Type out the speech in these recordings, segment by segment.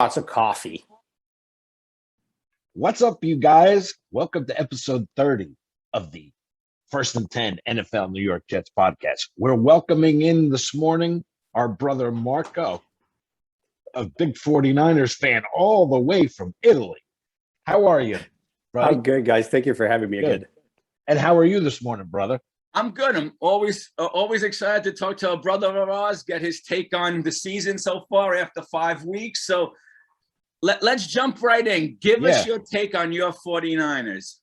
Lots of coffee. What's up, you guys? Welcome to episode 30 of the First and 10 NFL New York Jets podcast. We're welcoming in this morning our brother Marco, a big 49ers fan all the way from Italy. How are you, brother? I'm good, guys. Thank you for having me again. And how are you this morning, brother? I'm good. I'm always excited to talk to a brother of ours, get his take on the season so far after 5 weeks. So let's jump right in. Give us your take on your 49ers.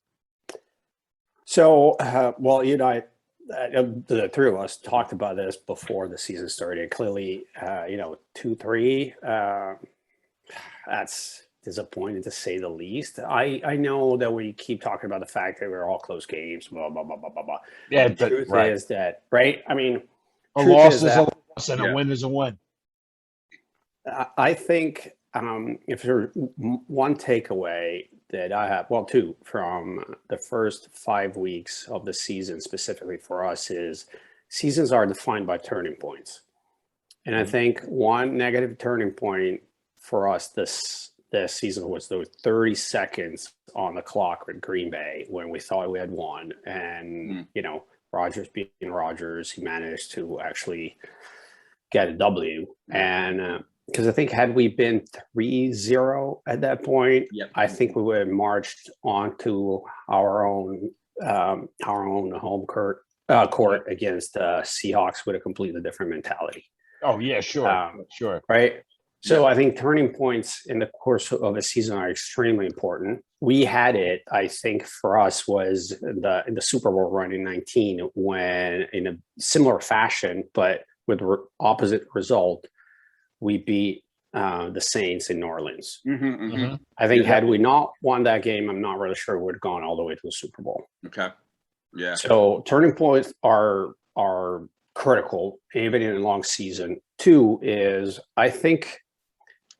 So, the three of us talked about this before the season started. Clearly, 2-3, that's disappointing to say the least. I know that we keep talking about the fact that we're all close games, blah, blah, blah, blah, blah, blah. Yeah, the truth is that, right? I mean, a loss is a loss and a win is a win. I think if there's one takeaway that I have, well, two from the first 5 weeks of the season specifically for us is seasons are defined by turning points. And I think one negative turning point for us this season was those 30 seconds on the clock with Green Bay when we thought we had won. And, Rodgers being Rodgers, he managed to actually get a W. And because I think had we been 3-0 at that point, I think we would have marched onto our own home court against Seahawks with a completely different mentality. Oh, yeah, sure. Sure. Right. So I think turning points in the course of a season are extremely important. We had it, I think, for us was in the Super Bowl run in 19 when in a similar fashion, but with opposite result, we beat the Saints in New Orleans. I think had we not won that game, I'm not really sure we would have gone all the way to the Super Bowl. Okay. Yeah. So turning points are critical, even in a long season. Two is I think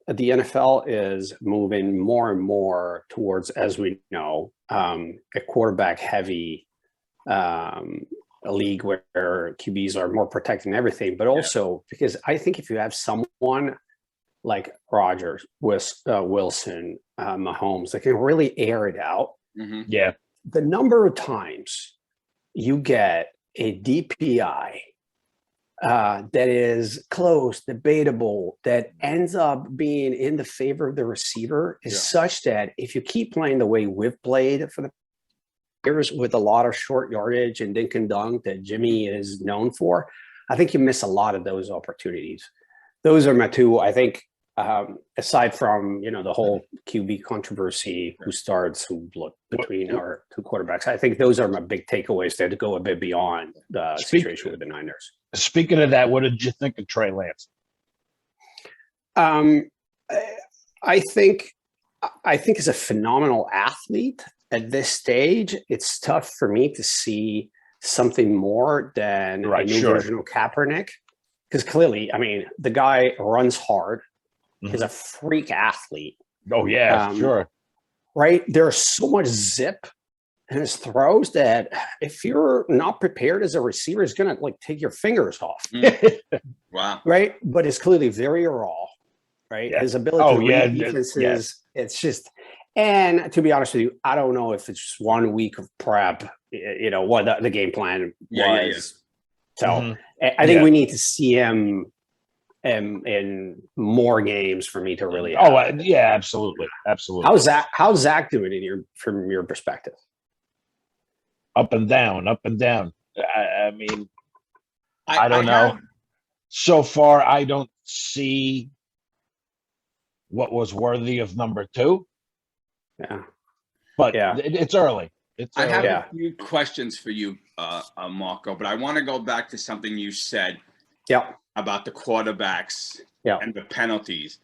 the NFL is moving more and more towards, as we know, a quarterback heavy league where QBs are more protected and everything, but also because I think if you have someone like Rodgers, Wilson, Mahomes that can really air it out, the number of times you get a DPI that is close, debatable, that ends up being in the favor of the receiver is such that if you keep playing the way we've played for the years with a lot of short yardage and dink and dunk that Jimmy is known for, I think you miss a lot of those opportunities. Those are my two, I think, aside from, the whole QB controversy, who starts, who look between our two quarterbacks. I think those are my big takeaways there to go a bit beyond the situation with the Niners. Speaking of that, what did you think of Trey Lance? I think he's a phenomenal athlete. At this stage, it's tough for me to see something more than a new version of Kaepernick. Because clearly, I mean, the guy runs hard, is a freak athlete. Oh, yeah, sure. Right? There's so much zip in his throws that if you're not prepared as a receiver, it's going to take your fingers off. Wow. Right? But it's clearly very raw. Right? Yeah. His ability to read defenses, it's just... And to be honest with you, I don't know if it's just 1 week of prep, what the game plan was. So I think we need to see him in more games for me to really. Absolutely. How's Zach doing from your perspective? Up and down. I mean, I don't know. So far, I don't see what was worthy of number 2. Yeah, but it's early. I have a few questions for you, Marco, but I want to go back to something you said about the quarterbacks and the penalties.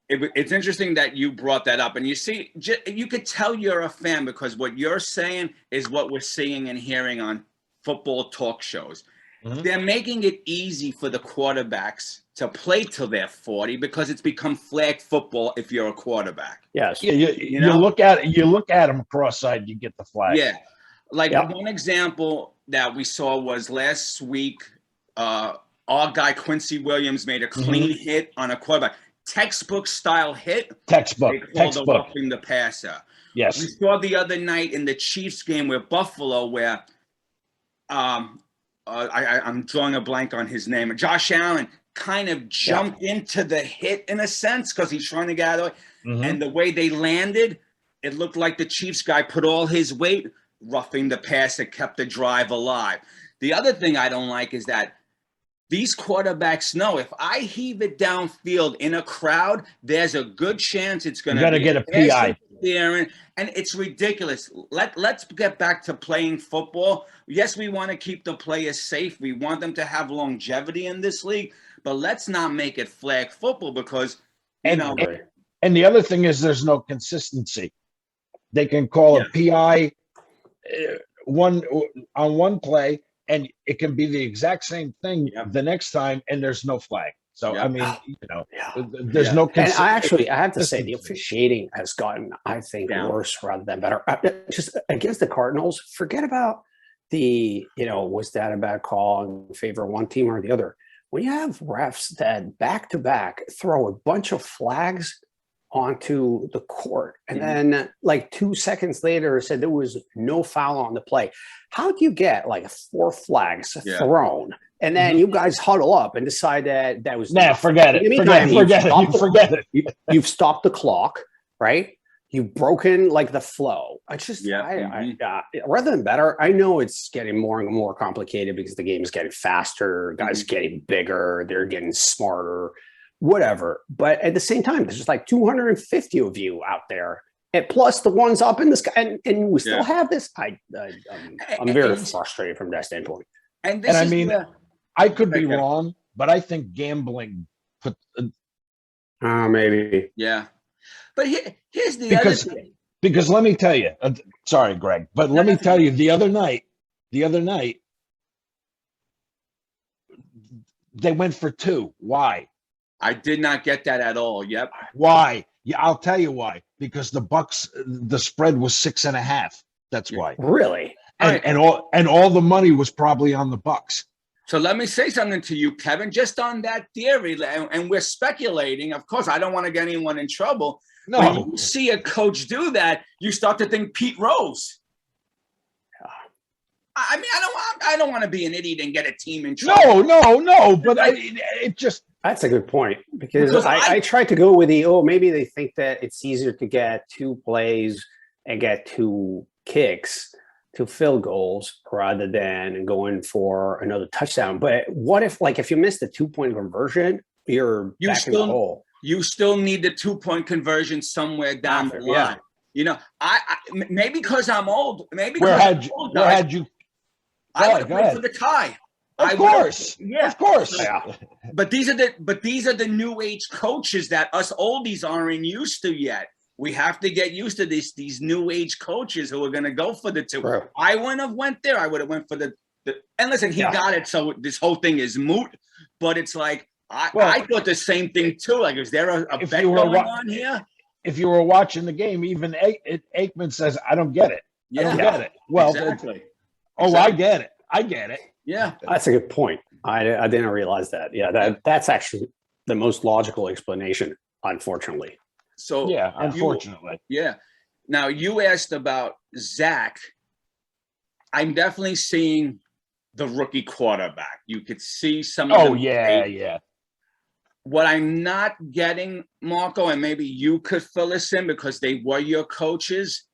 It's interesting that you brought that up. And you see, you could tell you're a fan because what you're saying is what we're seeing and hearing on football talk shows. They're making it easy for the quarterbacks to play till they're 40 because it's become flag football if you're a quarterback. Yes. You look at them cross-eyed, you get the flag. Yeah. One example that we saw was last week, our guy Quincy Williams made a clean hit on a quarterback. textbook style hit. Textbook. They called the roughing the passer. Yes. We saw the other night in the Chiefs game with Buffalo where I'm drawing a blank on his name. Josh Allen kind of jumped into the hit in a sense because he's trying to get out of the way. And the way they landed, it looked like the Chiefs guy put all his weight roughing the passer, kept the drive alive. The other thing I don't like is that these quarterbacks know if I heave it downfield in a crowd, there's a good chance it's going to get a PI. And it's ridiculous. Let's get back to playing football. Yes, we want to keep the players safe. We want them to have longevity in this league, but let's not make it flag football because, and the other thing is there's no consistency. They can call a PI on one play, and it can be the exact same thing the next time, and there's no flag. So, I mean, there's no consistency. And I have to say, the officiating has gotten, I think, worse rather than better. Just against the Cardinals, forget about was that a bad call in favor of one team or the other? When you have refs that back-to-back throw a bunch of flags onto the court and then like 2 seconds later said there was no foul on the play. How do you get like 4 flags thrown and then you guys huddle up and decide that was forget it. You've stopped the clock, right? You've broken like the flow. I just rather than better, I know it's getting more and more complicated because the game is getting faster, guys getting bigger, they're getting smarter, whatever. But at the same time, there's just like 250 of you out there, and plus the ones up in the sky, and we still have this. I'm very frustrated from that standpoint. And I mean, I could be wrong, but I think gambling put maybe But here's the other thing. Because let me tell you, sorry, Greg, but let me tell you, the other night, they went for 2. Why? I did not get that at all. Yep. Why? Yeah, I'll tell you why. Because the spread was 6.5. That's why. Really? And all the money was probably on the Bucks. So let me say something to you, Kevin, just on that theory, and we're speculating. Of course, I don't want to get anyone in trouble. No. When you see a coach do that, you start to think Pete Rose. I mean, I don't want to be an idiot and get a team in trouble. No. But it just. That's a good point because I tried to go with maybe they think that it's easier to get 2 plays and get 2 kicks, 2 field goals rather than going for another touchdown. But what if you miss the 2-point conversion, you're back in the hole. You still need the 2-point conversion somewhere down the line. I maybe because I'm old. Maybe where had you? I would have went for the tie. Of course. But these are the new age coaches that us oldies aren't used to yet. We have to get used to these new age coaches who are going to go for the 2. Right. I wouldn't have went there. I would have went for the and listen, he got it. So this whole thing is moot. But it's like I thought the same thing too. Like, is there a bet going on here? If you were watching the game, even Aikman says, "I don't get it. I don't get it." Well, exactly. I get it. I get it. Yeah, that's a good point. I didn't realize that. Yeah, that's actually the most logical explanation, unfortunately. So unfortunately. Now you asked about Zach. I'm definitely seeing the rookie quarterback. You could see some of yeah. What I'm not getting, Marco, and maybe you could fill us in because they were your coaches.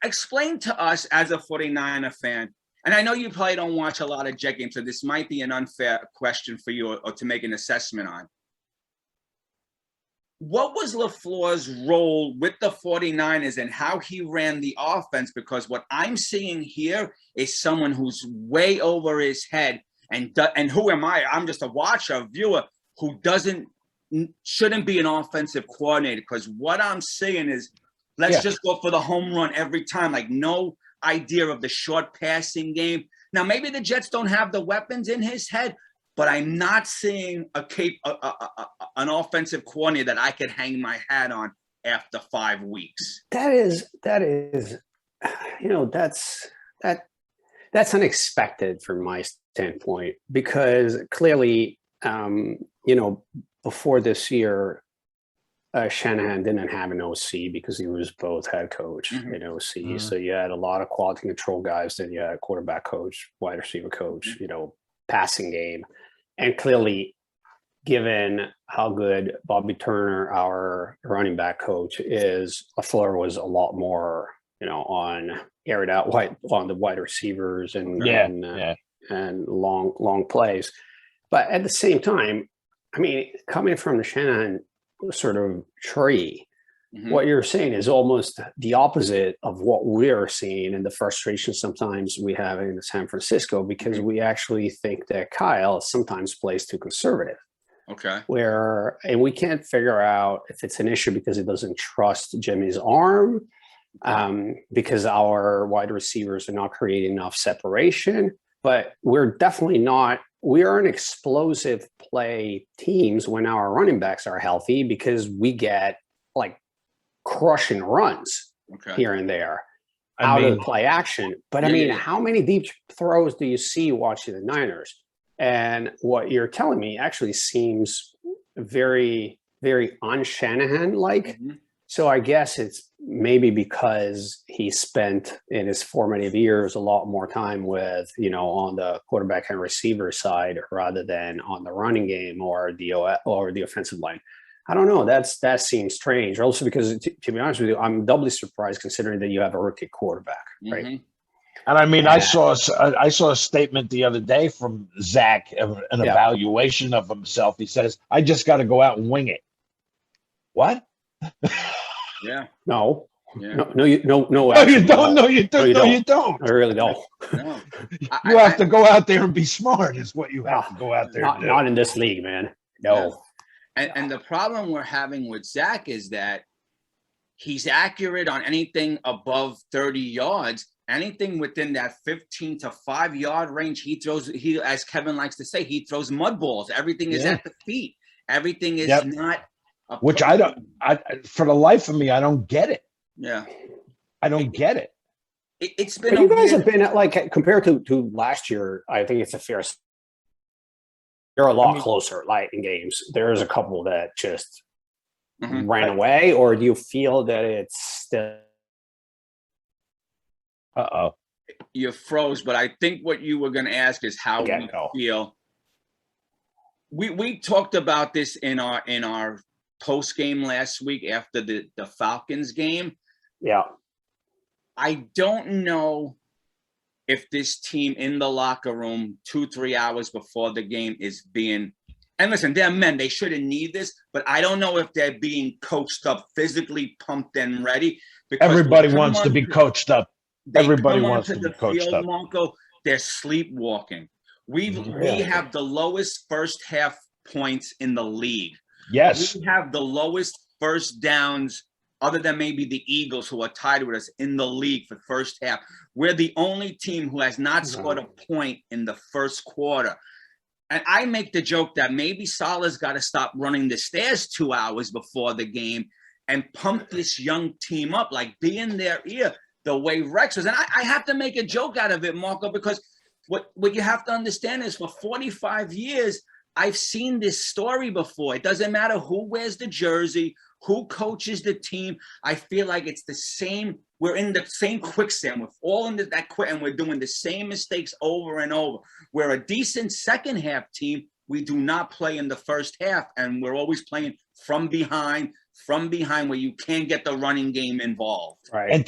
Explain to us as a 49er fan, and I know you probably don't watch a lot of Jet games, so this might be an unfair question for you or to make an assessment on. What was LaFleur's role with the 49ers and how he ran the offense? Because what I'm seeing here is someone who's way over his head. And who am I? I'm just a watcher, a viewer who shouldn't be an offensive coordinator. Because what I'm seeing is let's just go for the home run every time. Like no idea of the short passing game. Now, maybe the Jets don't have the weapons in his head, but I'm not seeing an offensive coordinator that I could hang my hat on after 5 weeks. That's unexpected from my standpoint because clearly before this year, Shanahan didn't have an OC because he was both head coach and OC. So you had a lot of quality control guys. Then you had a quarterback coach, wide receiver coach, passing game. And clearly, given how good Bobby Turner, our running back coach, is, LaFleur was a lot more, on aired out on the wide receivers and long plays. But at the same time, I mean, coming from the Shanahan sort of tree, what you're saying is almost the opposite of what we're seeing, and the frustration sometimes we have in San Francisco, because we actually think that Kyle sometimes plays too conservative. Okay. And we can't figure out if it's an issue because he doesn't trust Jimmy's arm, because our wide receivers are not creating enough separation. But we're definitely not. We are an explosive play teams when our running backs are healthy, because we get like crushing runs here and there out of the play action. But I mean, how many deep throws do you see watching the Niners? And what you're telling me actually seems very, very un-Shanahan-like. So I guess it's maybe because he spent in his formative years a lot more time with, on the quarterback and receiver side rather than on the running game or the offensive line. I don't know. That seems strange. Also, because to be honest with you, I'm doubly surprised considering that you have a rookie quarterback, right? And I mean, I saw a statement the other day from Zach, an evaluation of himself. He says, "I just got to go out and wing it." What? Yeah. No. Yeah. No, you don't. No, you don't. I really don't. No. You have to go out there and be smart. Is what you have to go out there. Not in this league, man. No. And the problem we're having with Zach is that he's accurate on anything above 30 yards. Anything within that 15 to 5 yard range, he throws. He, as Kevin likes to say, he throws mud balls. Everything is at the feet. Everything is not. Which I don't. For the life of me, I don't get it. Yeah, I don't get it. It's been. But you guys have been like compared to last year. I think it's a fair. You're a lot closer, like in games. There's a couple that just ran away, or do you feel that it's still? You froze, but I think what you were going to ask is how we feel. We talked about this in our post game last week after the Falcons game. Yeah. I don't know if this team in the locker room 2-3 hours before the game is being, and listen, they're men, they shouldn't need this, but I don't know if they're being coached up, physically pumped and ready. Everybody wants to be coached up. Everybody wants to be coached up. Marco, they're sleepwalking. We have the lowest first half points in the league. Yes. We have the lowest first downs, other than maybe the Eagles, who are tied with us, in the league for first half. We're the only team who has not scored a point in the first quarter. And I make the joke that maybe Salah's got to stop running the stairs 2 hours before the game and pump this young team up, like be in their ear the way Rex was. And I have to make a joke out of it, Marco, because what you have to understand is for 45 years, I've seen this story before. It doesn't matter who wears the jersey, who coaches the team. I feel like it's the same. We're in the same quicksand. We're all in that quick, and we're doing the same mistakes over and over. We're a decent second half team. We do not play in the first half, and we're always playing from behind where you can't get the running game involved. Right. And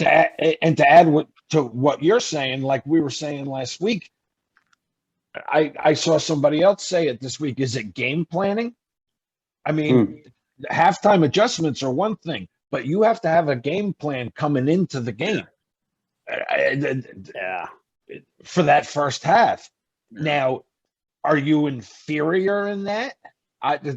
to add to what you're saying, like we were saying last week, I saw somebody else say it this week. Is it game planning? I mean, halftime adjustments are one thing, but you have to have a game plan coming into the game. For that first half. Now, are you inferior in that?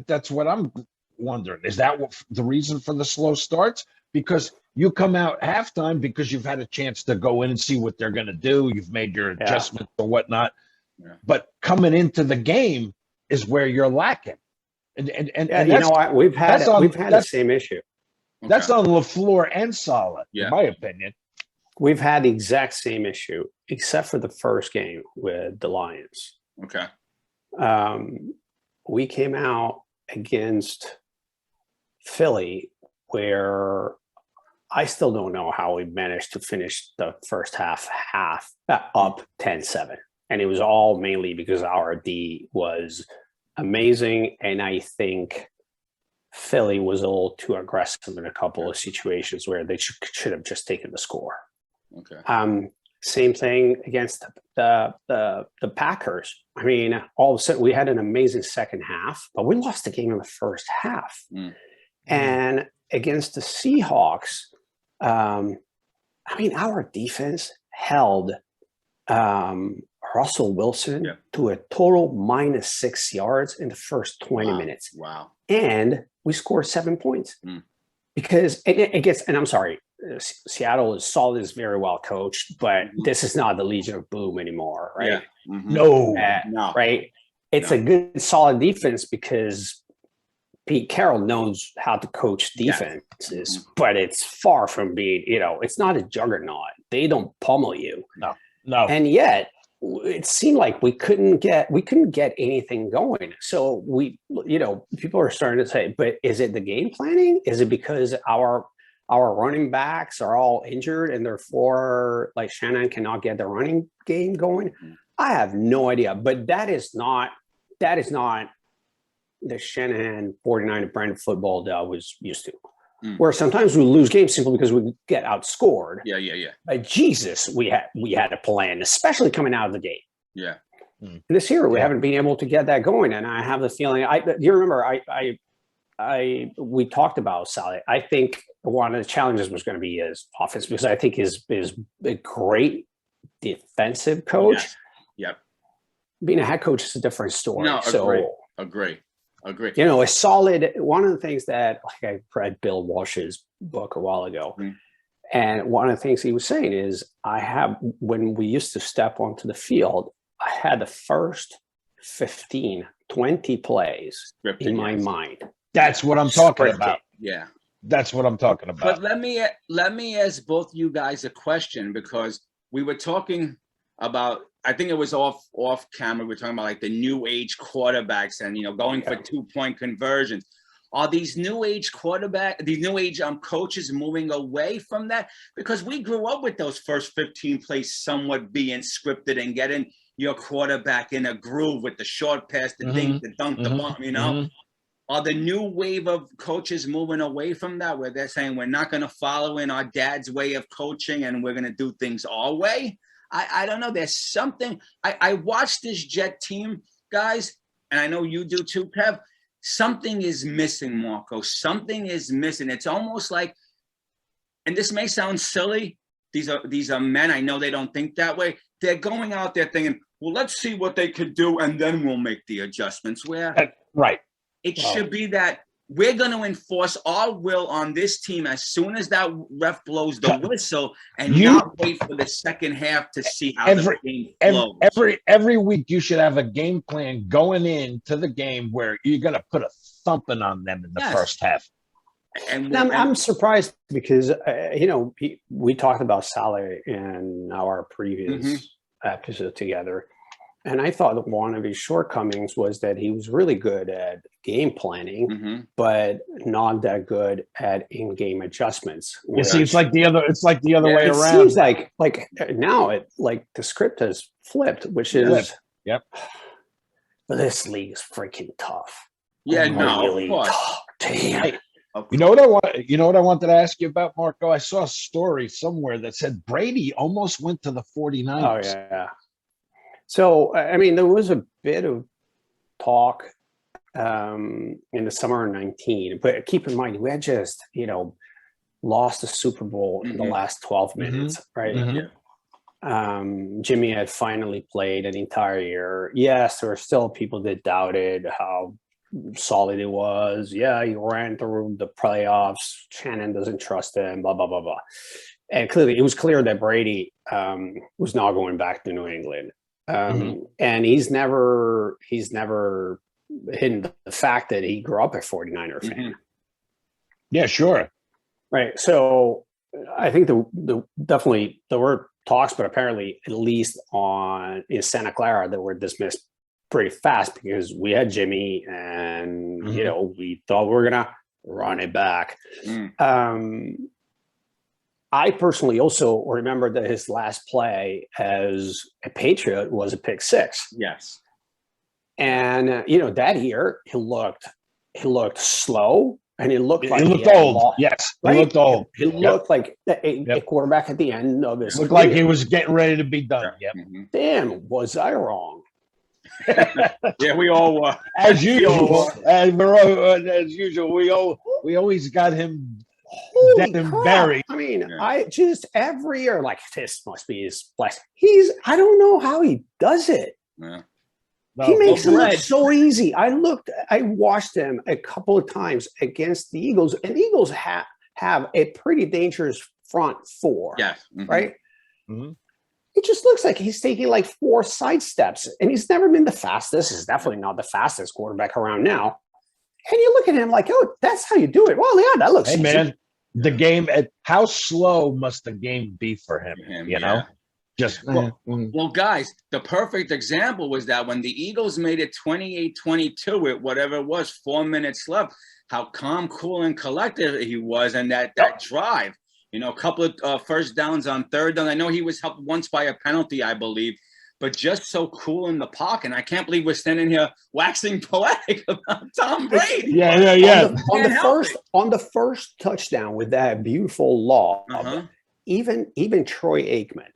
That's what I'm wondering. Is that the reason for the slow starts? Because you come out halftime because you've had a chance to go in and see what they're going to do. You've made your adjustments or whatnot. Yeah. But coming into the game is where you're lacking. And you know what? We've had the same issue. That's on LaFleur and Saleh, in my opinion. We've had the exact same issue, except for the first game with the Lions. Okay. we came out against Philly, where I still don't know how we managed to finish the first half up 10-7. And it was all mainly because our D was amazing. And I think Philly was a little too aggressive in a couple of situations where they should have just taken the score. Okay. Same thing against the Packers. I mean, all of a sudden we had an amazing second half, but we lost the game in the first half. And against the Seahawks, I mean, our defense held Russell Wilson to a total -6 yards in the first 20 minutes. Wow. And we scored 7 points because it gets, and I'm sorry, Seattle is solid, is very well coached, but this is not the Legion of Boom anymore, right? Yeah. No, right. It's a good, solid defense because Pete Carroll knows how to coach defenses, but it's far from being, it's not a juggernaut. They don't pummel you. No. And yet it seemed like we couldn't get anything going. So people are starting to say, but is it the game planning? Is it because our running backs are all injured and therefore like Shannon cannot get the running game going? I have no idea, but that is not the Shanahan 49 brand of football that I was used to. Where sometimes we lose games simply because we get outscored. Yeah. But Jesus, we had a plan, especially coming out of the gate. Yeah. This year we haven't been able to get that going, and I have the feeling. You remember we talked about Sally. I think one of the challenges was going to be his offense, because I think is a great defensive coach. Yes. Yep. Being a head coach is a different story. No, agree. A solid, one of the things that, like, I read Bill Walsh's book a while ago, and one of the things he was saying is, when we used to step onto the field, I had the first 15, 20 plays in my mind. That's what I'm talking about. Yeah. That's what I'm talking about. But let me ask both you guys a question, because we were talking about, I think it was off camera, we're talking about like the new age quarterbacks and going for 2-point conversions. Are these new age coaches moving away from that? Because we grew up with those first 15 plays somewhat being scripted and getting your quarterback in a groove with the short pass, the dink, the dunk, the bomb, Are the new wave of coaches moving away from that, where they're saying we're not going to follow in our dad's way of coaching and we're going to do things our way? I don't know. There's something. I watched this Jet team, guys, and I know you do too, Kev. Something is missing, Marco. Something is missing. It's almost like, and this may sound silly, these are men. I know they don't think that way. They're going out there thinking, well, let's see what they could do, and then we'll make the adjustments. Right. It should be that we're going to enforce our will on this team as soon as that ref blows the whistle, and not wait for the second half to see how the game flows. Every week you should have a game plan going into the game where you're going to put a thumping on them in the first half. And I'm surprised because, we talked about Saleh in our previous episode together. And I thought that one of his shortcomings was that he was really good at game planning, but not that good at in-game adjustments. It seems like the other way around. It seems like now the script has flipped, which is this league is freaking tough. Yeah, really tough. Damn. You know what I wanted to ask you about, Marco? I saw a story somewhere that said Brady almost went to the 49ers. Oh yeah. So, I mean, there was a bit of talk in the summer of 19, but keep in mind, we had just, lost the Super Bowl in the last 12 minutes, right? Jimmy had finally played an entire year. Yes, there were still people that doubted how solid it was. Yeah, he ran through the playoffs. Shannon doesn't trust him, blah, blah, blah, blah. And clearly, it was clear that Brady was not going back to New England. And he's never hidden the fact that he grew up a 49er fan. Yeah, sure. Right. So I think definitely there were talks, but apparently at least in Santa Clara, that were dismissed pretty fast because we had Jimmy and, we thought we were going to run it back. I personally also remember that his last play as a Patriot was a pick six. Yes. And, that year he looked slow and he looked like he looked old. Yes. Right? He looked old. He looked like a quarterback at the end of his looked like he was getting ready to be done. Yep. Damn, was I wrong? Yeah, we all were. As usual, as usual, we always got him dead and buried. I mean, I just every year, like, this must be his blessing. I don't know how he does it. Yeah. No, he makes it look so easy. I watched him a couple of times against the Eagles, and the Eagles have a pretty dangerous front four. Yeah. Right? Mm-hmm. It just looks like he's taking like 4 side steps, and he's never been the fastest. He's definitely not the fastest quarterback around now. And you look at him like, oh, that's how you do it. Well, yeah, that looks easy. Man, the game, how slow must the game be for him? You know? Just well, guys, the perfect example was that when the Eagles made it 28-22 with whatever it was, 4 minutes left, how calm, cool, and collected he was, and that drive. A couple of first downs on third down. I know he was helped once by a penalty, I believe, but just so cool in the pocket. And I can't believe we're standing here waxing poetic about Tom Brady. Yeah. On the first touchdown with that beautiful lob, even Troy Aikman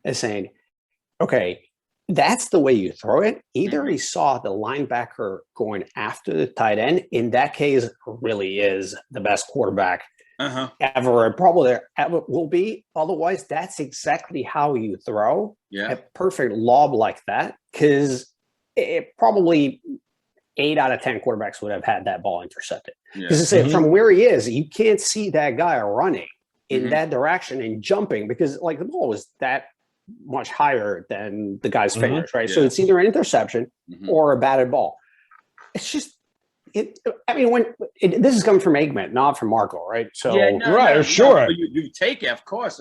is saying, okay, that's the way you throw it. Either he saw the linebacker going after the tight end. In that case, really is the best quarterback ever, and probably ever will be. Otherwise, that's exactly how you throw a perfect lob like that, because it probably 8 out of 10 quarterbacks would have had that ball intercepted. Because from where he is, you can't see that guy running in that direction and jumping, because like the ball was that much higher than the guy's fingers, right? So it's either an interception or a batted ball. It's just this is coming from Aikman, not from Marco, right? So sure. You take it, of course.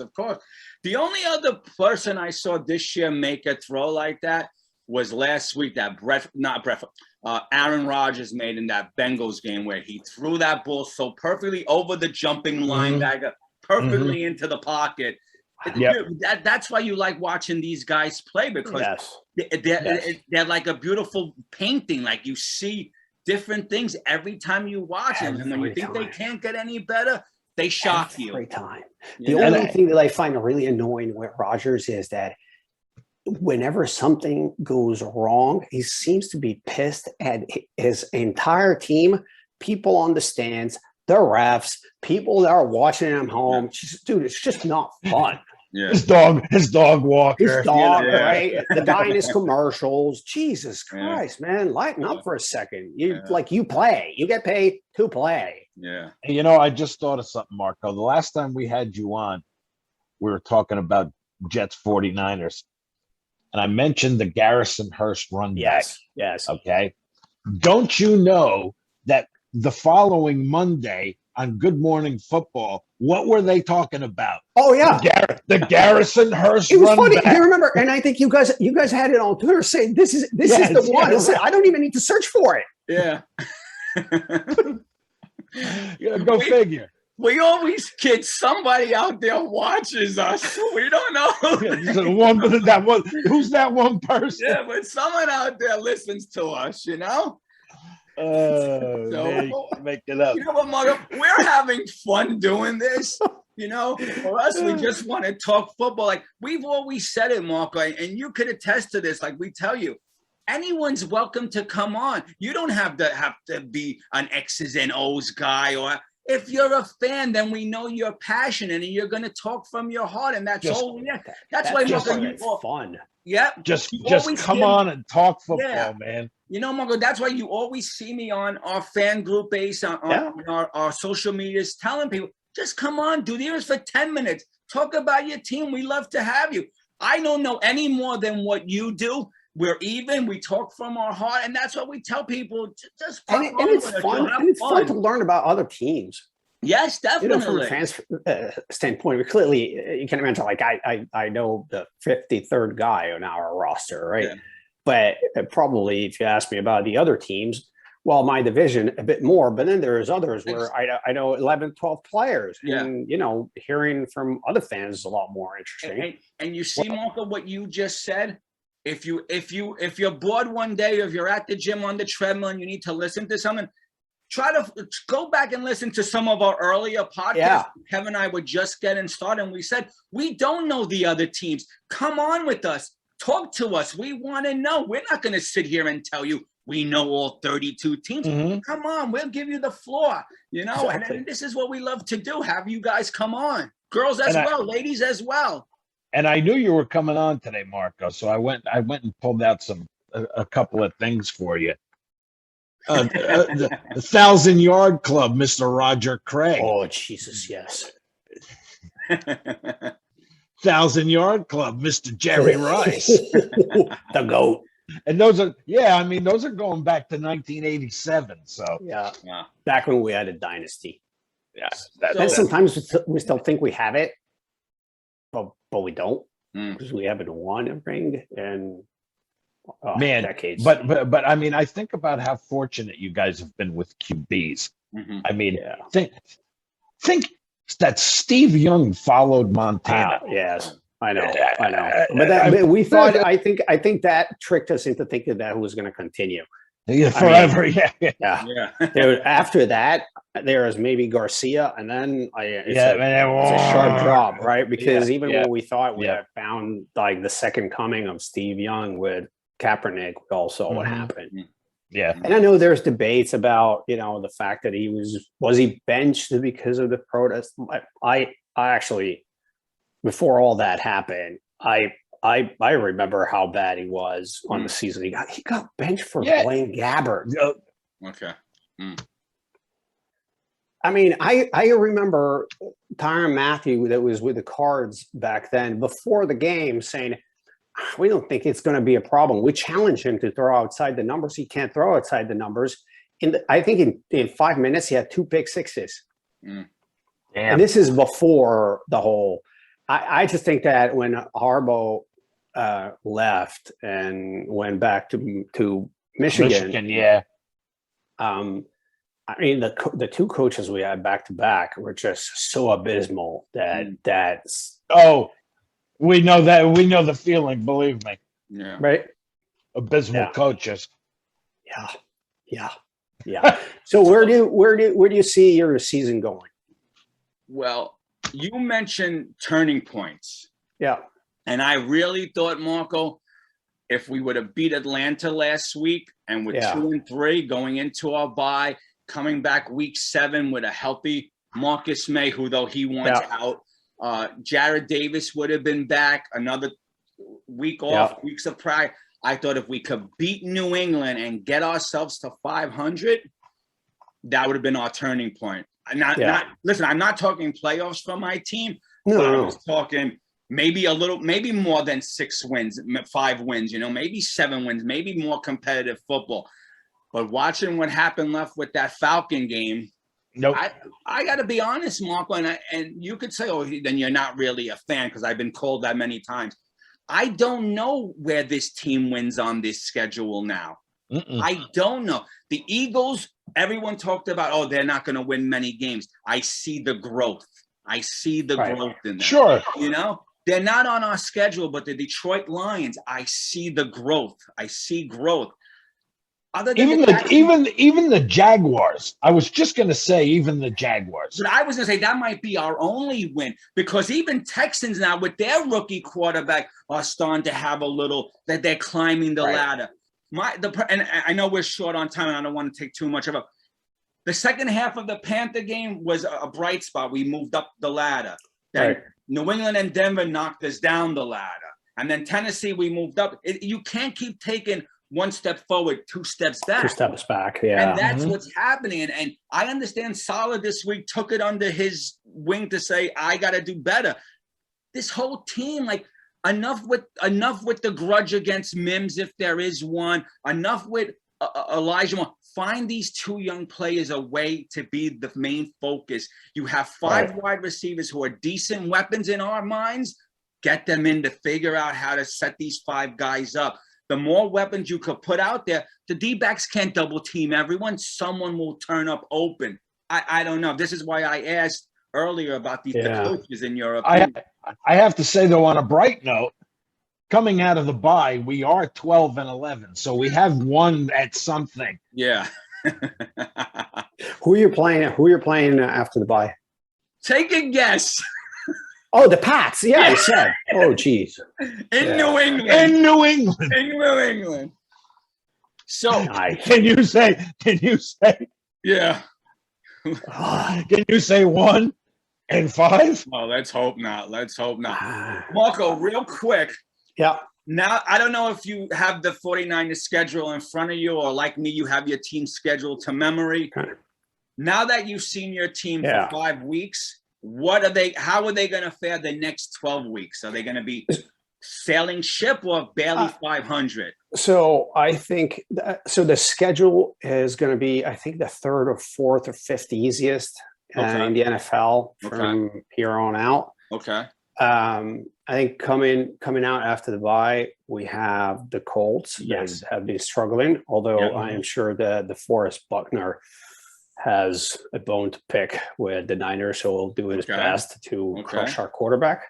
The only other person I saw this year make a throw like that was last week that Aaron Rodgers made in that Bengals game, where he threw that ball so perfectly over the jumping linebacker, perfectly into the pocket. That's why you like watching these guys play, because they're like a beautiful painting. Like, you see different things every time you watch them, and when you think they can't get any better, they shock you every time. The only thing that I find really annoying with Rodgers is that whenever something goes wrong, he seems to be pissed at his entire team, people on the stands, the refs, people that are watching him home. Dude, it's just not fun. His dog walker. Right? The guy in his commercials. Jesus Christ, man, lighten up for a second. You play. You get paid to play. Yeah. And, I just thought of something, Marco. The last time we had you on, we were talking about Jets 49ers. And I mentioned the Garrison Hurst run back. Yes. Okay. Don't you know that the following Monday on Good Morning Football, what were they talking about? Oh yeah, the Garrison Hurst. It was run funny. back. You remember? And I think you guys had it on Twitter saying this is the one. I don't even need to search for it. Yeah. Go figure. We always kid somebody out there watches us. We don't know. Who's that one person? Yeah, but someone out there listens to us, Make it up. You know what, Margo? We're having fun doing this. For us, we just want to talk football. Like, we've always said it, Marco, and you could attest to this. Like, we tell you, anyone's welcome to come on. You don't have to be an X's and O's guy, or if you're a fan, then we know you're passionate and you're going to talk from your heart, and that's all. Yeah, that's why, Marco, fun. Yeah, just come on and talk football, man. Marco, that's why you always see me on our fan group base, on our social medias, telling people, just come on, do this for 10 minutes. Talk about your team. We love to have you. I don't know any more than what you do. We're even. We talk from our heart, and that's what we tell people. Just and it's fun. And it's fun to learn about other teams. Yes, definitely. From a fan's standpoint, but clearly you can imagine. Like I know the 53rd guy on our roster, right? but probably if you ask me about the other teams, well, my division a bit more, but then there's others where I know 11, 12 players, and hearing from other fans is a lot more interesting. And you see, Marco, what you just said. If you're bored one day, or if you're at the gym on the treadmill and you need to listen to something, try to go back and listen to some of our earlier podcasts. Yeah. Kevin and I were just getting started, and we said, we don't know the other teams. Come on with us. Talk to us. We want to know. We're not going to sit here and tell you we know all 32 teams. Mm-hmm. Come on. We'll give you the floor, exactly. And this is what we love to do. Have you guys come on. Girls as well, ladies as well. And I knew you were coming on today, Marco. So I went and pulled out a couple of things for you. The 1,000-yard club, Mr. Roger Craig. Oh, Jesus, yes. 1,000-yard club, Mr. Jerry Rice. The GOAT. And those are going back to 1987. So yeah. Back when we had a dynasty. Yeah. And sometimes we still think we have it, but we don't, because we haven't won a ring in decades. But I mean, I think about how fortunate you guys have been with QBs. Mm-hmm. I mean, think that Steve Young followed Montana. Yes, I know. But we thought. I think that tricked us into thinking that was going to continue. Yeah, forever. Yeah. After that, there was maybe Garcia, and then it's a sharp drop, right? Because even when we thought we had found like the second coming of Steve Young with Kaepernick, we all saw what happened. Yeah, and I know there's debates about the fact that he was he benched because of the protest. I actually, before all that happened, I remember how bad he was on the season. He got benched for Blaine Gabbert. Okay. I mean, I remember Tyrann Mathieu that was with the Cards back then before the game saying, we don't think it's going to be a problem. We challenged him to throw outside the numbers. He can't throw outside the numbers. I think in 5 minutes, he had 2 pick sixes. And this is before the whole – I just think that when Harbaugh left and went back to Michigan, I mean, the 2 coaches we had back to back were just so abysmal that's we know the feeling, believe me. Yeah. Right. Abysmal coaches. Yeah. So where do you see your season going? Well, you mentioned turning points. Yeah. And I really thought, Marco, if we would have beat Atlanta last week and with 2-3 going into our bye, coming back week 7 with a healthy Marcus Maye, who though he wants out, Jared Davis would have been back, another week off, weeks of practice. I thought if we could beat New England and get ourselves to 500, that would have been our turning point. Listen, I'm not talking playoffs for my team, but I was talking maybe maybe more than 6 wins, 5 wins, maybe 7 wins, maybe more competitive football. But watching what happened left with that Falcon game, I got to be honest, Marco, and you could say, then you're not really a fan because I've been called that many times. I don't know where this team wins on this schedule now. I don't know. The Eagles, everyone talked about, they're not going to win many games. I see the growth. Growth in them. Sure. They're not on our schedule, but the Detroit Lions, I see the growth. Other than even the Jaguars. I was just going to say even the Jaguars. But I was going to say that might be our only win because even Texans now with their rookie quarterback are starting to have a little that they're climbing the ladder. And I know we're short on time and I don't want to take too much of it. The second half of the Panther game was a bright spot. We moved up the ladder. Then New England and Denver knocked us down the ladder. And then Tennessee, we moved up. You can't keep taking 1 step forward, 2 steps back. 2 steps back, yeah. And that's what's happening. And I understand Saleh this week took it under his wing to say, I got to do better. This whole team, enough with the grudge against Mims, if there is one. Enough with Elijah. Find these 2 young players a way to be the main focus. You have 5 wide receivers who are decent weapons in our minds. Get them in to figure out how to set these 5 guys up. the more weapons you could put out there, the D-backs can't double team everyone. Someone will turn up open. I don't know. This is why I asked earlier about the coaches in your opinion. I have to say, though, on a bright note, coming out of the bye, we are 12-11, so we have won at something. Yeah. Who are you playing after the bye? Take a guess. Oh, the Pats. Yeah, you said. Oh, geez. New England. In New England. In New England. So can you say? Yeah. Can you say 1 and 5? Well, let's hope not. Marco, real quick. Yeah. Now, I don't know if you have the 49ers schedule in front of you, or like me, you have your team schedule to memory. Okay. Now that you've seen your team for 5 weeks, how are they going to fare the next 12 weeks? Are they going to be sailing ship or barely 500? So I think the schedule is going to be, I think, the 3rd or 4th or 5th easiest in the NFL from here on out. Okay. I think coming out after the bye, we have the Colts that have been struggling, although I am sure that the Forrest Buckner has a bone to pick with the Niners, so he'll do his best to crush our quarterback.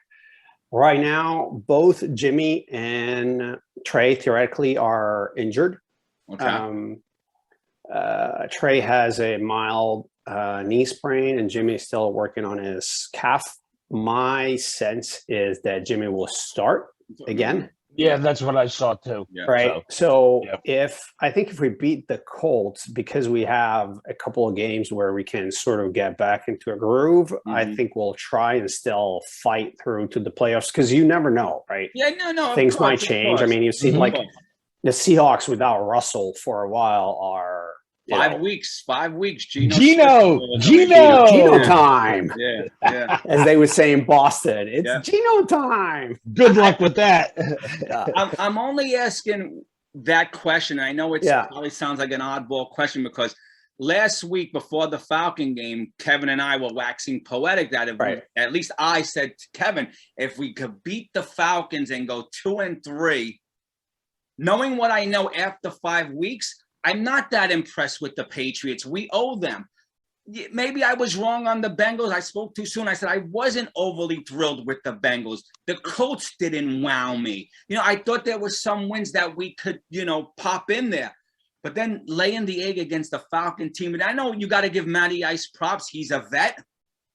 Right now, both Jimmy and Trey theoretically are injured. Okay. Trey has a mild knee sprain, and Jimmy is still working on his calf. My sense is that Jimmy will start again. Yeah, that's what I saw too. Yeah. Right. So if we beat the Colts, because we have a couple of games where we can sort of get back into a groove, I think we'll try and still fight through to the playoffs, because you never know, right? Yeah, no. Things might change. I mean, you see like the Seahawks without Russell for a while are 5 weeks. 5 weeks. Gino time. Yeah. As they would say in Boston, it's Gino time. Good luck with that. I'm only asking that question. I know it probably sounds like an oddball question, because last week before the Falcon game, Kevin and I were waxing poetic that at least I said to Kevin, if we could beat the Falcons and go 2-3, knowing what I know after 5 weeks, I'm not that impressed with the Patriots. We owe them. Maybe I was wrong on the Bengals. I spoke too soon. I said I wasn't overly thrilled with the Bengals. The Colts didn't wow me. I thought there were some wins that we could, pop in there. But then laying the egg against the Falcon team, and I know you got to give Matty Ice props. He's a vet.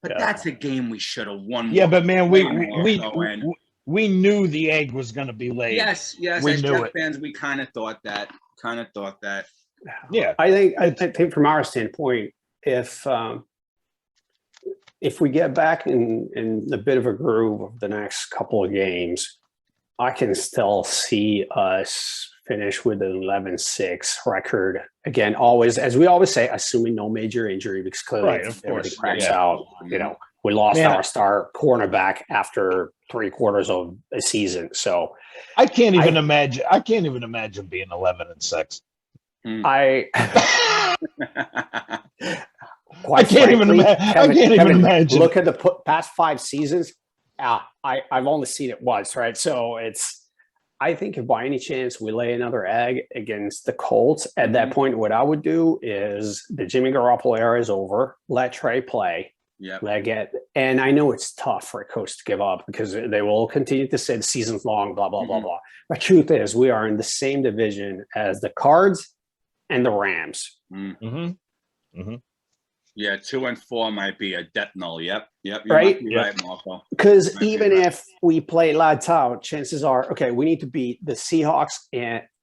But that's a game we should have won. Yeah, but man, we knew the egg was going to be laid. Yes. We As knew Jet fans, we kind of thought that. Yeah, I think from our standpoint, if we get back in a bit of a groove of the next couple of games, I can still see us finish with an 11-6 record. Again, always, as we always say, assuming no major injury, because clearly everything cracks out. We lost our star cornerback after 3/4 of a season. So I can't even imagine being 11-6. I can't even imagine. Look at the past 5 seasons. I've only seen it once, right? So I think if by any chance we lay another egg against the Colts, at that point, what I would do is the Jimmy Garoppolo era is over. Let Trey play. Yeah. And I know it's tough for a coach to give up, because they will continue to say the season's long, blah, blah, blah, blah. But truth is, we are in the same division as the Cards and the Rams. Yeah, 2-4 might be a death null. Yep. Right, Marco. Because even if we play lights out, chances are, we need to beat the Seahawks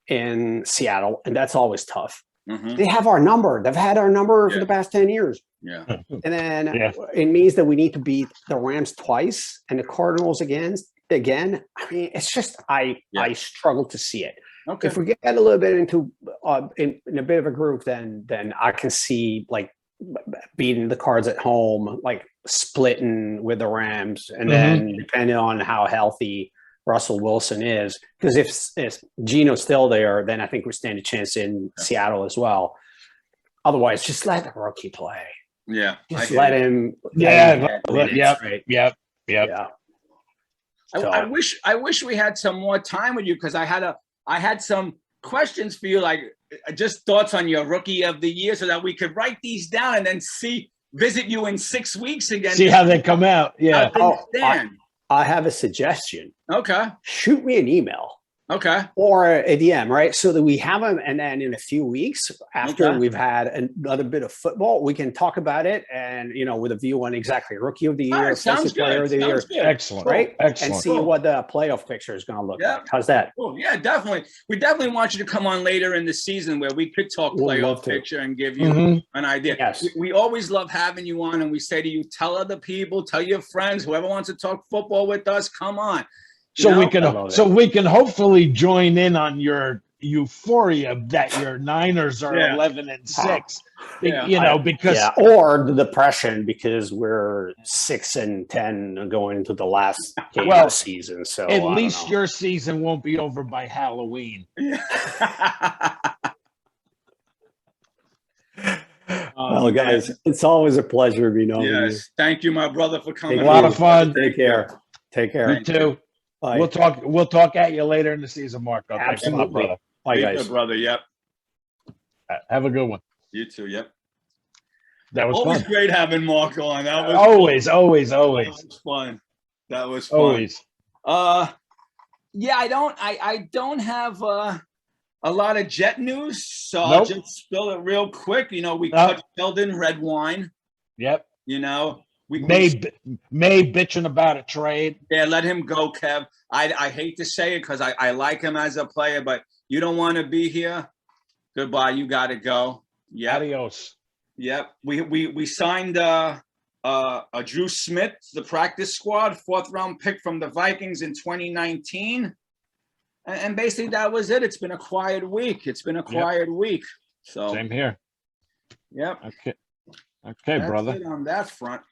in Seattle, and that's always tough. They have our number. They've had our number for the past 10 years. Yeah. And then it means that we need to beat the Rams twice and the Cardinals again. I mean, it's just I struggle to see it. Okay. If we get a little bit into in a bit of a groove, then I can see like beating the Cards at home, like splitting with the Rams, and then depending on how healthy Russell Wilson is, because if Gino's still there, then I think we stand a chance in Seattle as well. Otherwise, just let the rookie play. Yeah, just let him. Yeah. I wish we had some more time with you, because I had I had some questions for you, like just thoughts on your rookie of the year, so that we could write these down and then visit you in 6 weeks again. See how they come out. Yeah. I have a suggestion. Okay. Shoot me an email. Okay. Or a DM, right? So that we have them, and then in a few weeks after we've had another bit of football, we can talk about it, and with a view on exactly rookie of the year, defensive player of the year. Excellent, right? Excellent. And see what the playoff picture is going to look like. How's that? Cool. Yeah, definitely. We definitely want you to come on later in the season where we could talk playoff picture and give you an idea. Yes. We always love having you on, and we say to you, tell other people, tell your friends, whoever wants to talk football with us, come on. So we can hopefully join in on your euphoria that your Niners are 11-6. Because or the depression because we're 6-10 going into the last game of the season. So at least your season won't be over by Halloween. Well, guys, it's always a pleasure being on. Yes, thank you, my brother, for coming. A lot of fun. Take care. Take care. You too. Bye. We'll talk at you later in the season, Marco. Absolutely. Thanks a lot, brother. Bye, guys. Brother. Yep. Have a good one. You too. Yep. That was always fun. Great having Marco on. That was always. That was fun. That was fun. Always. Yeah, I don't have a lot of Jet news, so I'll just spill it real quick. We cut Sheldon red wine. Yep. May bitching about a trade. Yeah, let him go, Kev. I hate to say it because I like him as a player, but you don't want to be here. Goodbye. You got to go. Yeah. Adios. Yep. We signed a Drew Smith, the practice squad, 4th round pick from the Vikings in 2019. And basically that was it. It's been a quiet week. Week. So same here. Yep. Okay, that's brother. It on that front.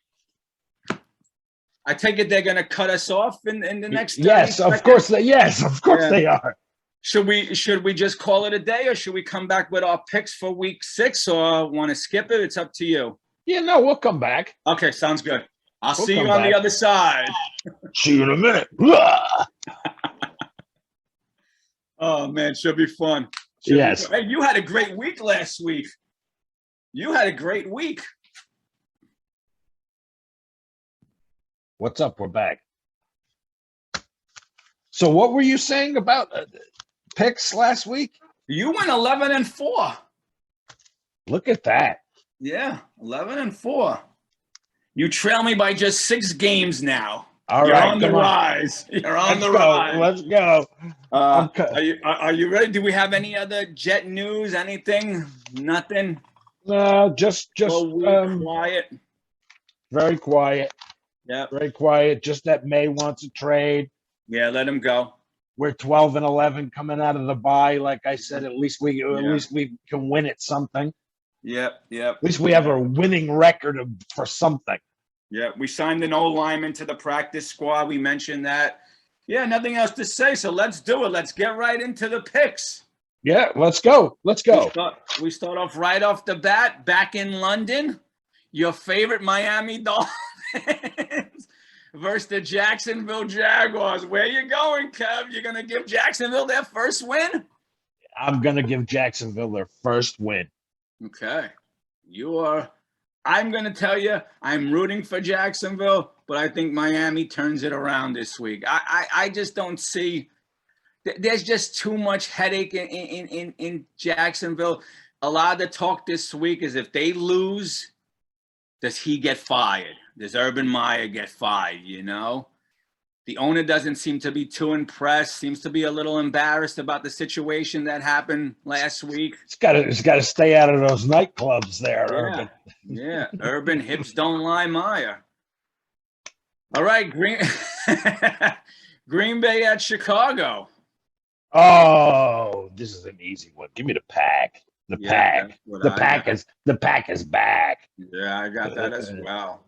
I take it they're going to cut us off in the next. Yes, of course. Of course they are. Should we just call it a day, or should we come back with our picks for week 6, or want to skip it? It's up to you. Yeah, no, we'll come back. Okay, sounds good. I'll see you on the other side. See you in a minute. Oh man, should be fun. Yes. Hey, you had a great week last week. You had a great week. What's up? We're back. So what were you saying about picks last week? You went 11-4. Look at that. Yeah, 11-4. You trail me by just 6 games now. You're on the rise. You're on the rise. Let's go. Are you ready? Do we have any other Jet news? Anything? Nothing? Just quiet. Very quiet. Yeah. Very quiet. Just that Maye wants a trade. Yeah, let him go. We're 12-11 coming out of the bye. Like I said, at least we can win at something. Yep. At least we have a winning record for something. Yeah, we signed an O-lineman to the practice squad. We mentioned that. Yeah, nothing else to say. So let's do it. Let's get right into the picks. Yeah, let's go. We start off right off the bat, back in London. Your favorite Miami Dolphins versus the Jacksonville Jaguars. Where you going, Kev? You're going to give Jacksonville their first win? I'm going to give Jacksonville their first win. Okay. I'm going to tell you, I'm rooting for Jacksonville, but I think Miami turns it around this week. I just don't see – there's just too much headache in Jacksonville. A lot of the talk this week is if they lose, does he get fired? Does Urban Meyer get fired, The owner doesn't seem to be too impressed, seems to be a little embarrassed about the situation that happened last week. It's got to stay out of those nightclubs there, yeah. Urban. Yeah, Urban hips don't lie, Meyer. All right, Green Bay at Chicago. Oh, this is an easy one. Give me the pack. The pack is back. Yeah, I got that as well.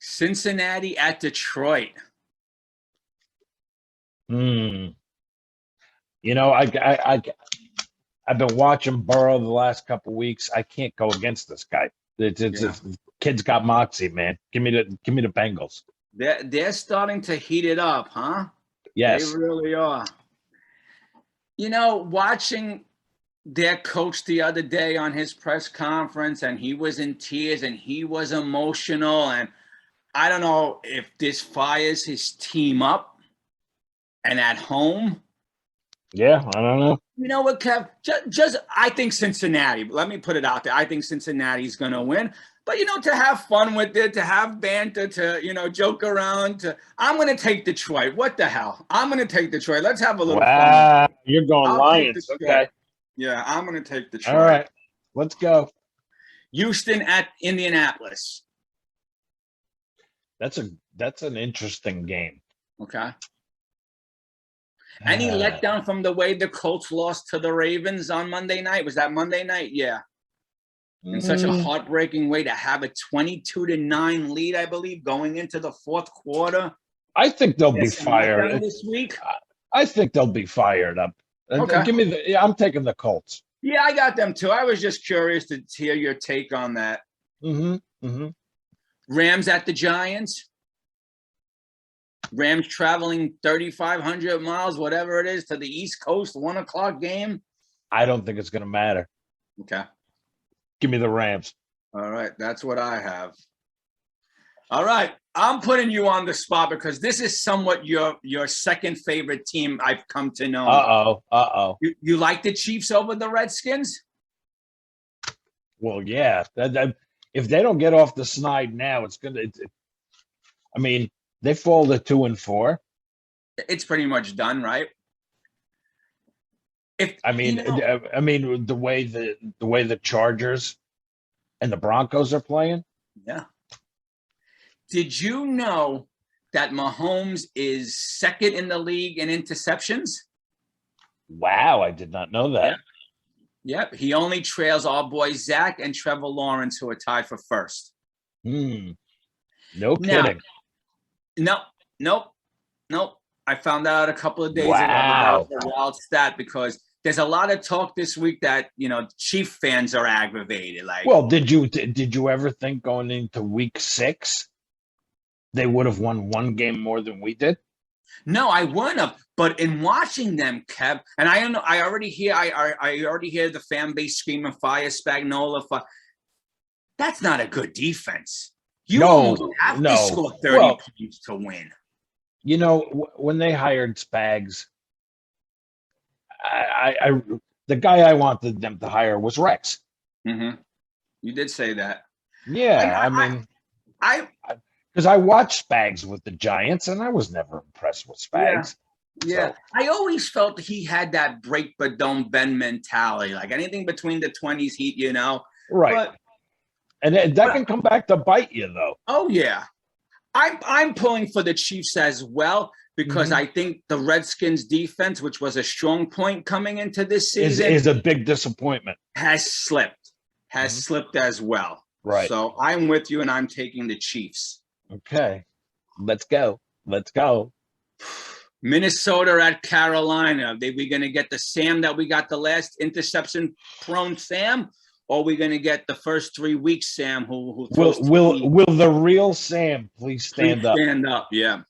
Cincinnati at Detroit. I've been watching Burrow the last couple of weeks. I can't go against this guy. Kid's got moxie, man. Give me the Bengals. They're starting to heat it up, huh? Yes, they really are. Watching their coach the other day on his press conference, and he was in tears and he was emotional, and I don't know if this fires his team up and at home. Yeah, I don't know. You know what, Kev? Just I think Cincinnati. Let me put it out there. I think Cincinnati's going to win. But, to have fun with it, to have banter, to, joke around. I'm going to take Detroit. What the hell? I'm going to take Detroit. Let's have a little fun. You're going Lions. Okay. Yeah, I'm going to take Detroit. All right. Let's go. Houston at Indianapolis. That's an interesting game. Okay. Any letdown from the way the Colts lost to the Ravens on Monday night? Was that Monday night? Yeah. In such a heartbreaking way to have a 22-9 lead, I believe, going into the fourth quarter. I think they'll be fired this week. I think they'll be fired up. Okay. I'm taking the Colts. Yeah, I got them too. I was just curious to hear your take on that. Rams at the Giants. Rams traveling 3,500 miles, whatever it is, to the East Coast, 1 o'clock game. I don't think it's going to matter. Okay. Give me the Rams. All right. That's what I have. All right. I'm putting you on the spot because this is somewhat your second favorite team I've come to know. Uh-oh. You like the Chiefs over the Redskins? Well, yeah. If they don't get off the snide now, it's going to – they fall to 2-4. It's pretty much done, right? The way the Chargers and the Broncos are playing. Yeah. Did you know that Mahomes is second in the league in interceptions? Wow, I did not know that. Yep. He only trails our boys Zach and Trevor Lawrence, who are tied for first. No kidding. Nope. I found out a couple of days ago. Wow. That was a wild stat because there's a lot of talk this week that Chief fans are aggravated. Well, did you ever think going into week 6 they would have won one game more than we did? No, I wouldn't have. But in watching them, Kev, and I don't know, I already hear the fan base screaming fire Spagnuolo. That's not a good defense. You almost have to score 30 points to win. When they hired Spags, the guy I wanted them to hire was Rex. Mm-hmm. You did say that. Yeah, because I watched Spags with the Giants, and I was never impressed with Spags. Yeah. So. I always felt he had that break but don't bend mentality. Like anything between the 20s heat, Right. And that can come back to bite you, though. Oh, yeah. I'm pulling for the Chiefs as well because I think the Redskins defense, which was a strong point coming into this season, is a big disappointment. Has slipped as well. Right. So I'm with you, and I'm taking the Chiefs. Okay. Let's go. Minnesota at Carolina. Are we going to get the Sam that we got the last interception-prone Sam? Or are we going to get the first 3 weeks, Sam, who throws will the real Sam please stand up? Stand up, yeah.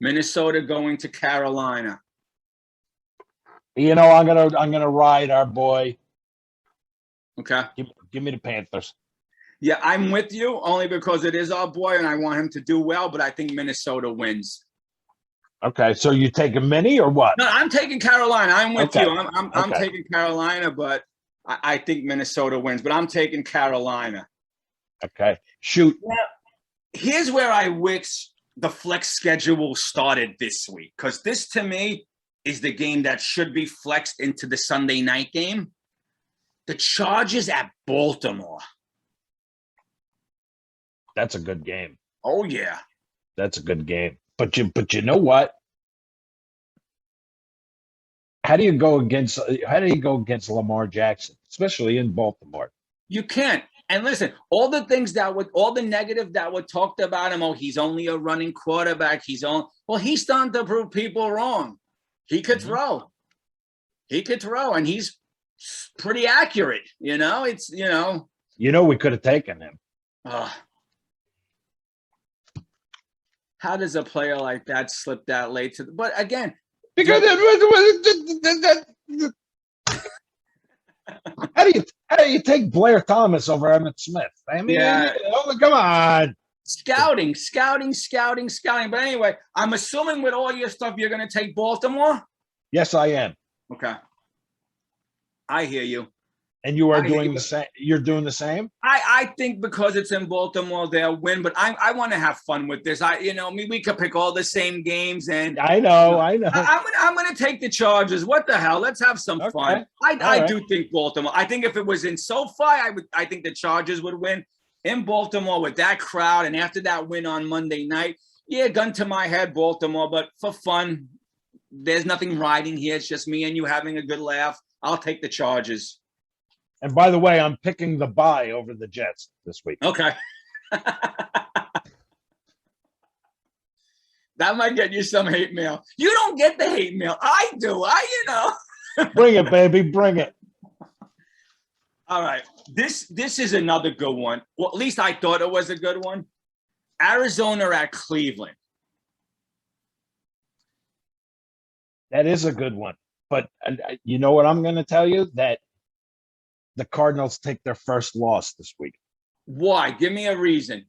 Minnesota going to Carolina. I'm gonna ride our boy. Okay. Give me the Panthers. Yeah, I'm with you only because it is our boy and I want him to do well, but I think Minnesota wins. Okay, so you taking Minnie or what? No, I'm taking Carolina. I'm with you. I'm taking Carolina, but I think Minnesota wins, but I'm taking Carolina. Okay. Shoot. Now, here's where I wish the flex schedule started this week, because this, to me, is the game that should be flexed into the Sunday night game. The Chargers at Baltimore. That's a good game. Oh, yeah. That's a good game. But you know what? How do you go against Lamar Jackson, especially in Baltimore? You can't. And listen, all the negative that were talked about him, he's only a running quarterback. He's starting to prove people wrong. He could throw. And he's pretty accurate. We could have taken him. How does a player like that slip that late but again, Because how do you take Blair Thomas over Emmitt Smith? I mean, come on. Scouting. But anyway, I'm assuming with all your stuff, you're going to take Baltimore? Yes, I am. Okay. I hear you. And you are doing the same. You're doing the same. I think because it's in Baltimore, they'll win. But I want to have fun with this. We could pick all the same games, and I know. I'm gonna take the Chargers. What the hell? Let's have some fun. I do think Baltimore. I think if it was in SoFi, I think the Chargers would win in Baltimore with that crowd, and after that win on Monday night, yeah, gun to my head, Baltimore. But for fun, there's nothing riding here. It's just me and you having a good laugh. I'll take the Chargers. And by the way, I'm picking the bye over the Jets this week. Okay. That might get you some hate mail. You don't get the hate mail. I do. Bring it, baby. Bring it. All right. This is another good one. Well, at least I thought it was a good one. Arizona at Cleveland. That is a good one. But you know what I'm going to tell you? That the Cardinals take their first loss this week. Why? Give me a reason.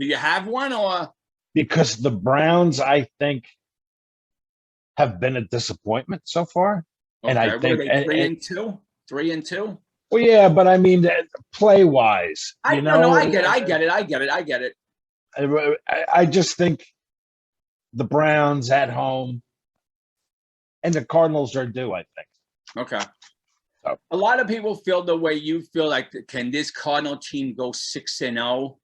Do you have one, or? Because the Browns, I think, have been a disappointment so far. Okay. And I think 3-2. 3-2. Well, yeah, but I mean, play wise, I get it. I just think the Browns at home and the Cardinals are due, I think. Okay. So. A lot of people feel the way you feel. Like, can this Cardinal team go 6-0?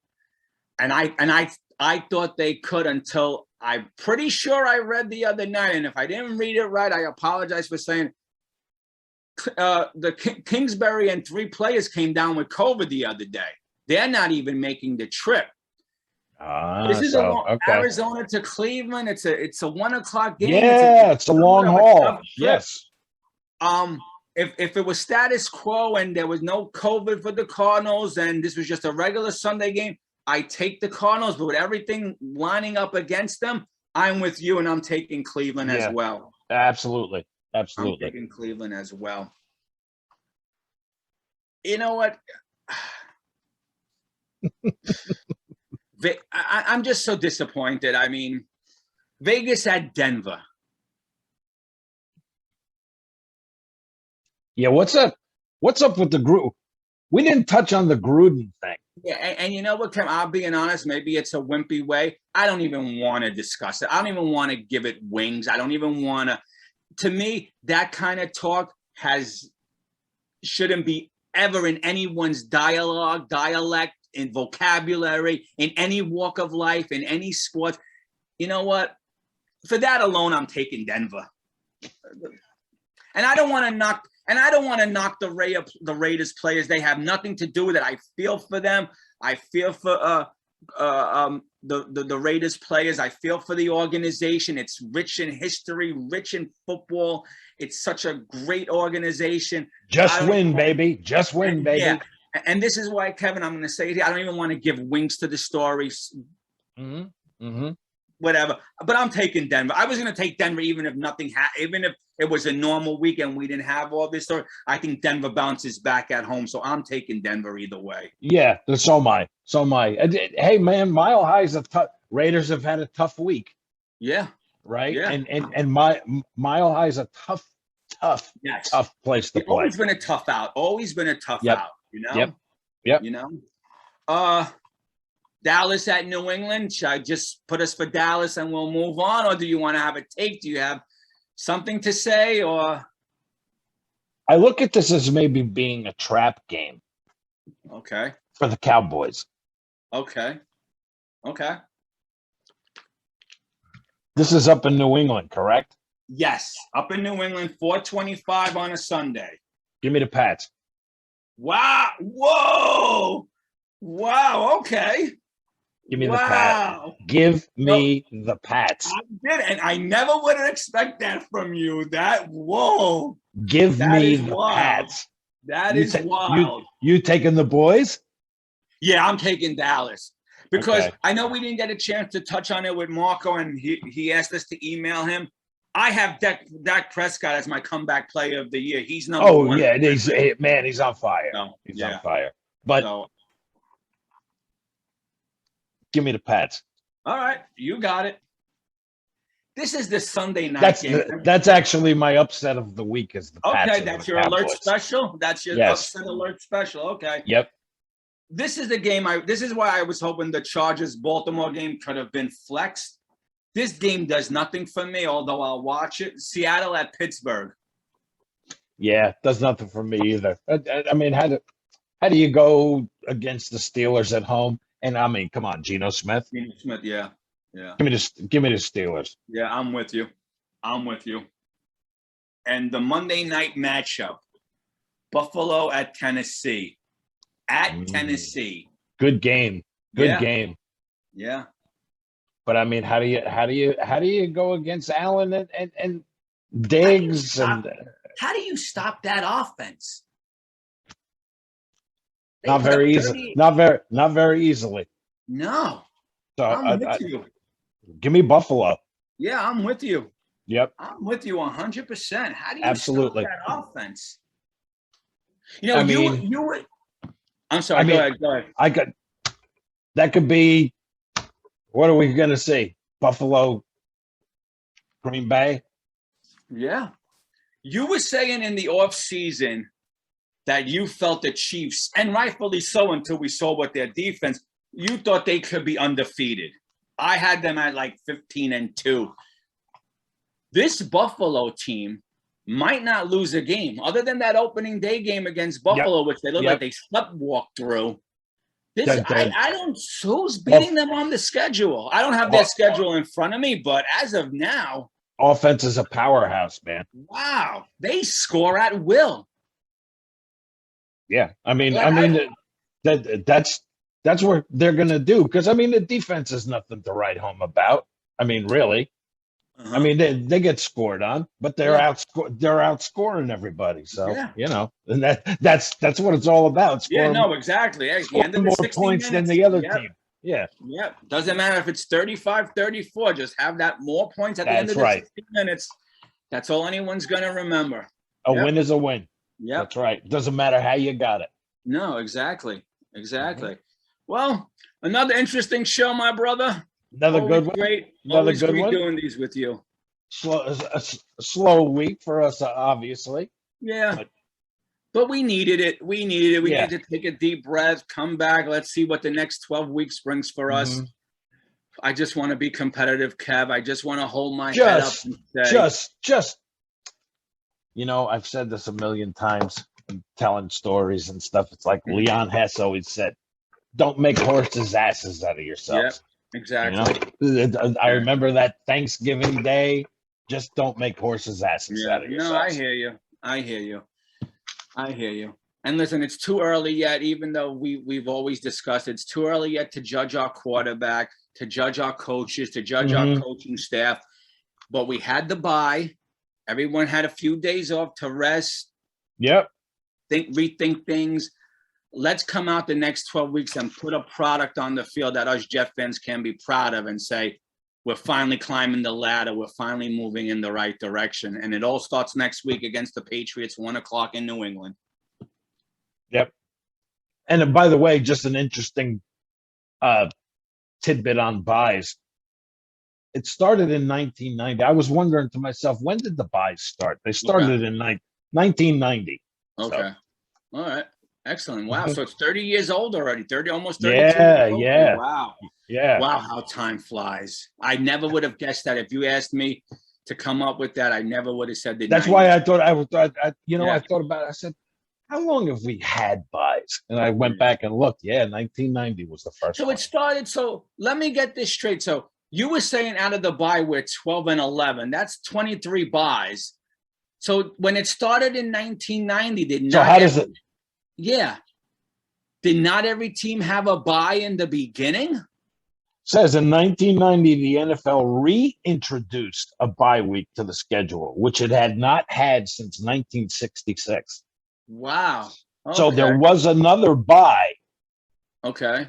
And I thought they could until I'm pretty sure I read the other night. And if I didn't read it right, I apologize for saying the Kingsbury and 3 players came down with COVID the other day. They're not even making the trip. This is Arizona to Cleveland. It's a 1:00 game. Yeah, it's a long haul. Yes. If it was status quo and there was no COVID for the Cardinals and this was just a regular Sunday game, I take the Cardinals. But with everything lining up against them, I'm with you, and I'm taking Cleveland as well. Absolutely. I'm taking Cleveland as well. You know what? I'm just so disappointed. I mean, Vegas at Denver. Yeah, what's up? What's up with the group? We didn't touch on the Gruden thing. Yeah, and you know what, Kim? I'll be honest. Maybe it's a wimpy way. I don't even want to discuss it. I don't even want to give it wings. I don't even want to. To me, that kind of talk shouldn't be ever in anyone's dialect, in vocabulary, in any walk of life, in any sport. You know what? For that alone, I'm taking Denver. And I don't want to knock. And I don't want to knock the Raiders players. They have nothing to do with it. I feel for them. I feel for the Raiders players. I feel for the organization. It's rich in history, rich in football. It's such a great organization. Just win, baby. Just win, baby. Yeah. And this is why, Kevin, I'm going to say it here. I don't even want to give wings to the stories. Whatever. But I'm taking Denver. I was going to take Denver even if even if it was a normal weekend, we didn't have all this story. I think Denver bounces back at home. So I'm taking Denver either way. Yeah, so am I. Hey, man, Mile High's a tough. Raiders have had a tough week. Yeah. Right? Yeah. And Mile High's a tough place to play. Always been a tough out. Always been a tough out, you know? Yep. You know? Dallas at New England. Should I just put us for Dallas and we'll move on? Or do you want to have a take? Do you have something to say? Or I look at this as maybe being a trap game. Okay. For the Cowboys. Okay. This is up in New England, correct? Yes. Up in New England, 4:25 on a Sunday. Give me the Pats. Wow. Whoa. Wow. Okay. Give me the Pats. Give me the Pats. I did, and I never would have expected that from you. Whoa. Give me the Pats. That is wild. You taking the boys? Yeah, I'm taking Dallas Because I know we didn't get a chance to touch on it with Marco, and he asked us to email him. I have Dak Prescott as my comeback player of the year. He's number one. Oh, yeah. He's on fire. No, he's on fire. But give me the Pats. All right. You got it. This is the Sunday night game. That's actually my upset of the week is the Pats. Okay, that's your alert special? That's your upset alert special. Okay. Yep. This is the game this is why I was hoping the Chargers-Baltimore game could have been flexed. This game does nothing for me, although I'll watch it. Seattle at Pittsburgh. Yeah, does nothing for me either. I mean, how do you go against the Steelers at home? And I mean, come on, Geno Smith. Geno Smith, yeah. Give me the Steelers. Yeah, I'm with you. And the Monday night matchup, Buffalo at Tennessee. At Tennessee. Good game. Good game. Yeah. But I mean, how do you go against Allen and Diggs how do you stop that offense? Not very easily. Not very easily. No. So I'm with you. Give me Buffalo. Yeah, I'm with you. Yep. I'm with you 100%. How do you absolutely stop that offense? You know, you would. I'm sorry. Go ahead. That could be. What are we going to see? Buffalo, Green Bay. Yeah. You were saying in the offseason that you felt the Chiefs, and rightfully so until we saw what their defense, you thought they could be undefeated. I had them at like 15-2. This Buffalo team might not lose a game other than that opening day game against Buffalo, which they look like they sleptwalked through. I don't. Who's beating them on the schedule? I don't have their schedule in front of me, but as of now, offense is a powerhouse, man. Wow, they score at will. Yeah, I mean, that's what they're gonna do because I mean the defense is nothing to write home about. I mean, really. I mean, they get scored on, but they're outscoring everybody. So you know, and that's what it's all about. Yeah, no, exactly. At the end of the more 60 points minutes, than the other team. Yeah. Yep. Doesn't matter if it's 35-34. Just have that more points at the end of the 60 minutes. That's all anyone's gonna remember. A win is a win. Yeah, that's right. Doesn't matter how you got it. No, exactly. Well, another interesting show, my brother. Another good one. Great. Another good one. Doing these with you. Slow week for us, obviously. Yeah. But we needed it. We needed to take a deep breath, come back. Let's see what the next 12 weeks brings for us. I just want to be competitive, Kev. I just want to hold my head up and say, you know, I've said this a million times, telling stories and stuff. It's like Leon Hess always said, don't make horses' asses out of yourselves. Yeah, exactly. You know? I remember that Thanksgiving Day. Just don't make horses' asses out of yourselves. No, I hear you. And listen, it's too early yet, even though we've always discussed it's too early yet to judge our quarterback, to judge our coaches, to judge our coaching staff. But we had the bye. Everyone had a few days off to rest. Yep. Rethink things. Let's come out the next 12 weeks and put a product on the field that us Jet fans can be proud of and say, we're finally climbing the ladder. We're finally moving in the right direction. And it all starts next week against the Patriots, 1:00 in New England. Yep. And by the way, just an interesting tidbit on buys. It started in 1990. I was wondering to myself, when did the buys start? They started in 1990. Okay. So. All right. Excellent. Wow. So it's 30 years old already. Almost 32 years old. Yeah. Wow. Yeah. Wow, how time flies. I never would have guessed that. If you asked me to come up with that, I never would have said that. That's why I thought I thought about it. I said, how long have we had buys? And I went back and looked. Yeah, 1990 was the first one. It started. So let me get this straight. So you were saying out of the buy we're 12-11. That's 23 buys. So when it started in 1990, did not every team have a buy in the beginning? Says in 1990, the NFL reintroduced a bye week to the schedule, which it had not had since 1966. Wow. Okay. So there was another bye. Okay.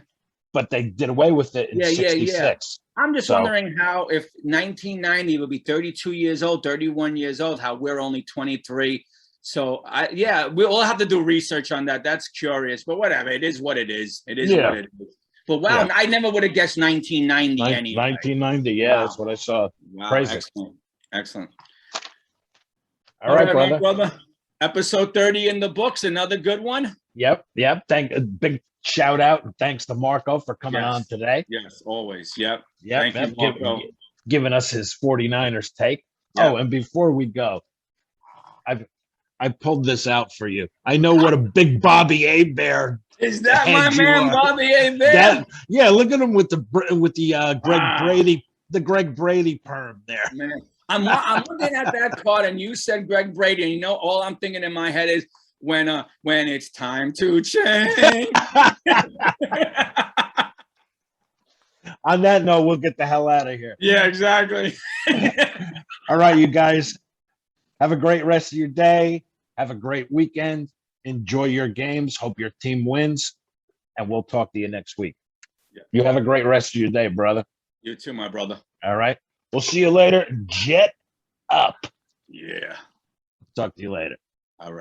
but they did away with it in 66. I'm just wondering how, if 1990 will be 32 years old, 31 years old, how we're only 23. So we'll have to do research on that. That's curious, but whatever. It is what it is. It is what it is. But wow, I never would have guessed 1990 anyway. 1990, that's what I saw. Wow, crazy. Excellent. All right, brother. brother. Episode 30 in the books, another good one. Yep. Big shout out and thanks to Marco for coming on today. Yes, always. Yep. Thank you, Marco. Giving us his 49ers take. Yep. Oh, and before we go, I pulled this out for you. I know what a big Bobby A. Bear is. That my man, Bobby A. Bear? Look at him with the Greg Brady perm there. Man. I'm looking at that card, and you said Greg Brady, and all I'm thinking in my head is when it's time to change. On that note, we'll get the hell out of here. Yeah, exactly. All right, you guys. Have a great rest of your day. Have a great weekend. Enjoy your games. Hope your team wins. And we'll talk to you next week. Yeah. You have a great rest of your day, brother. You too, my brother. All right. We'll see you later. Jet up. Yeah. Talk to you later. All right.